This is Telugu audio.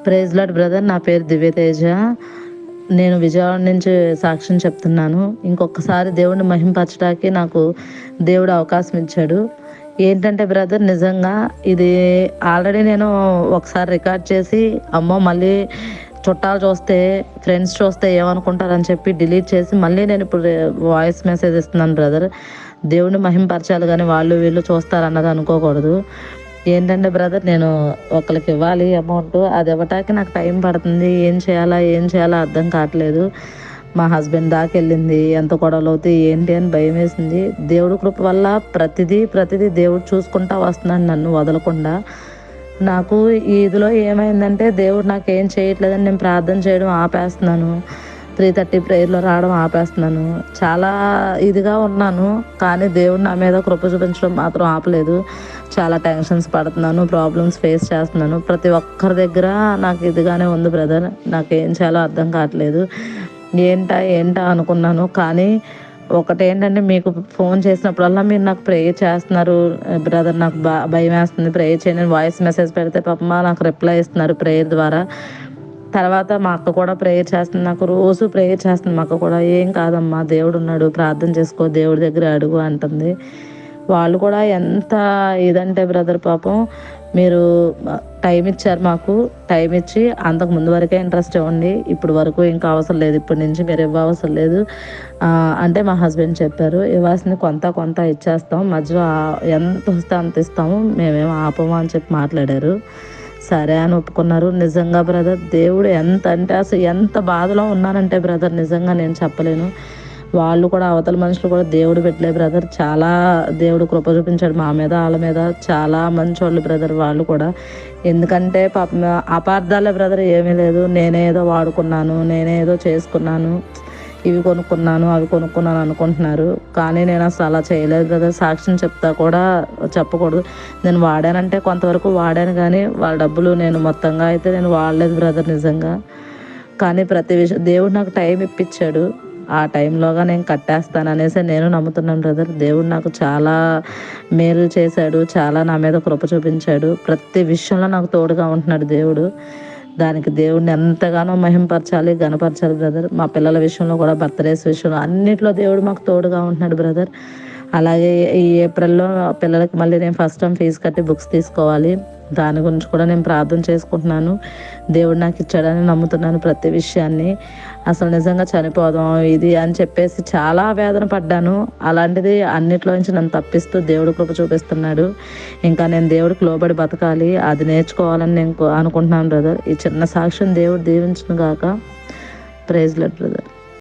Praise Lord brother. నా పేరు దివ్యతేజ. నేను విజయవాడ నుంచి సాక్ష్యం చెప్తున్నాను. ఇంకొకసారి దేవుడిని మహింపరచడానికి నాకు దేవుడు అవకాశం ఇచ్చాడు. ఏంటంటే బ్రదర్, నిజంగా ఇది ఆల్రెడీ నేను ఒకసారి రికార్డ్ చేసి అమ్మో మళ్ళీ చుట్టాలు చూస్తే, ఫ్రెండ్స్ చూస్తే ఏమనుకుంటారని చెప్పి డిలీట్ చేసి మళ్ళీ నేను ఇప్పుడు వాయిస్ మెసేజ్ ఇస్తున్నాను బ్రదర్. దేవుడిని మహింపరచాలి కానీ వాళ్ళు వీళ్ళు చూస్తారన్నది అనుకోకూడదు. ఏంటంటే బ్రదర్, నేను ఒకరికి ఇవ్వాలి అమౌంట్, అది ఇవ్వటానికి నాకు టైం పడుతుంది. ఏం చేయాలో అర్థం కావట్లేదు. మా హస్బెండ్ దాకా వెళ్ళింది, ఎంత గొడవలు అవుతాయి ఏంటి అని భయం వేసింది. దేవుడి కృప వల్ల ప్రతిదీ దేవుడు చూసుకుంటా వస్తున్నాడు నన్ను వదలకుండా. నాకు ఈ ఇదిలో ఏమైందంటే దేవుడు నాకు ఏం చేయట్లేదని నేను ప్రార్థన చేయడం ఆపేస్తున్నాను. 3:30 ప్రేయర్లో రావడం ఆపేస్తున్నాను. చాలా ఇదిగా ఉన్నాను, కానీ దేవుడు నా మీద కృప చూపించడం మాత్రం ఆపలేదు. చాలా టెన్షన్స్ పడుతున్నాను, ప్రాబ్లమ్స్ ఫేస్ చేస్తున్నాను. ప్రతి ఒక్కరి దగ్గర నాకు ఇదిగానే ఉంది బ్రదర్. నాకు ఏం చేయాలో అర్థం కావట్లేదు. ఏంటా అనుకున్నాను. కానీ ఒకటేంటంటే, మీకు ఫోన్ చేసినప్పుడల్లా మీరు నాకు ప్రేయర్ చేస్తున్నారు బ్రదర్. నాకు భయం వేస్తుంది ప్రేయర్ చేయని. వాయిస్ మెసేజ్ పెడితే పాపమ్మ నాకు రిప్లై ఇస్తున్నారు ప్రేయర్ ద్వారా. తర్వాత మా అక్క కూడా ప్రేయర్ చేస్తుంది, నాకు రోజు ప్రేయర్ చేస్తుంది మా అక్క కూడా. ఏం కాదమ్మా, దేవుడు ఉన్నాడు, ప్రార్థన చేసుకో, దేవుడి దగ్గర అడుగు అంటుంది. వాళ్ళు కూడా ఎంత ఇదంటే బ్రదర్, పాపం మీరు టైం ఇచ్చారు మాకు. టైం ఇచ్చి అంతకు ముందు వరకే ఇంట్రెస్ట్ ఇవ్వండి, ఇప్పుడు వరకు ఇంకా అవసరం లేదు, ఇప్పటి నుంచి మీరు ఇవ్వవసరం లేదు అంటే మా హస్బెండ్ చెప్పారు. ఇవ్వాల్సింది కొంత ఇచ్చేస్తాం, మధ్యలో ఎంత వస్తే అంత ఇస్తాము, మేమేమో ఆపము అని చెప్పి మాట్లాడారు. సరే అని ఒప్పుకున్నారు. నిజంగా బ్రదర్, దేవుడు ఎంత అంటే అసలు ఎంత బాధలో ఉన్నానంటే బ్రదర్, నిజంగా నేను చెప్పలేను. వాళ్ళు కూడా, అవతల మనుషులు కూడా దేవుడు పెట్టలే బ్రదర్. చాలా దేవుడు కృప చూపించాడు మా మీద, వాళ్ళ మీద. చాలా మంచి వాళ్ళు బ్రదర్ వాళ్ళు కూడా. ఎందుకంటే పాపం అపార్థాలే బ్రదర్, ఏమీ లేదు. నేనేదో వాడుకున్నాను, నేనేదో చేసుకున్నాను, ఇవి కొనుక్కున్నాను అవి కొనుక్కున్నాను అనుకుంటున్నారు. కానీ నేను అసలు అలా చేయలేదు బ్రదర్. సాక్ష్యం చెప్తా కూడా చెప్పకూడదు. నేను వాడానంటే కొంతవరకు వాడాను, కానీ వాళ్ళ డబ్బులు నేను మొత్తంగా అయితే నేను వాడలేదు బ్రదర్ నిజంగా. కానీ ప్రతి విషయం దేవుడు నాకు టైం ఇప్పించాడు. ఆ టైంలోగా నేను కట్టేస్తాను అనేసి నేను నమ్ముతున్నాను బ్రదర్. దేవుడు నాకు చాలా మేలు చేశాడు, చాలా నా మీద కృప చూపించాడు. ప్రతి విషయంలో నాకు తోడుగా ఉంటున్నాడు దేవుడు. దానికి దేవుడిని ఎంతగానో మహింపరచాలి, గణపరచాలి బ్రదర్. మా పిల్లల విషయంలో కూడా, బర్త్డేస్ విషయంలో, అన్నిట్లో దేవుడు మాకు తోడుగా ఉంటున్నాడు బ్రదర్. అలాగే ఈ ఏప్రిల్లో పిల్లలకి మళ్ళీ నేను ఫస్ట్ టైం ఫీజు కట్టి బుక్స్ తీసుకోవాలి. దాని గురించి కూడా నేను ప్రార్థన చేసుకుంటున్నాను. దేవుడు నాకు ఇచ్చాడని నమ్ముతున్నాను ప్రతి విషయాన్ని. అసలు నిజంగా చనిపోదాం ఇది అని చెప్పేసి చాలా వేదన పడ్డాను. అలాంటిది అన్నిట్లో నుంచి నన్ను తప్పిస్తూ దేవుడు కృప చూపిస్తున్నాడు. ఇంకా నేను దేవుడికి లోబడి బతకాలి, అది నేర్చుకోవాలని నేను అనుకుంటున్నాను బ్రదర్. ఈ చిన్న సాక్ష్యం దేవుడు దీవించును గాక. Praise Lord brother.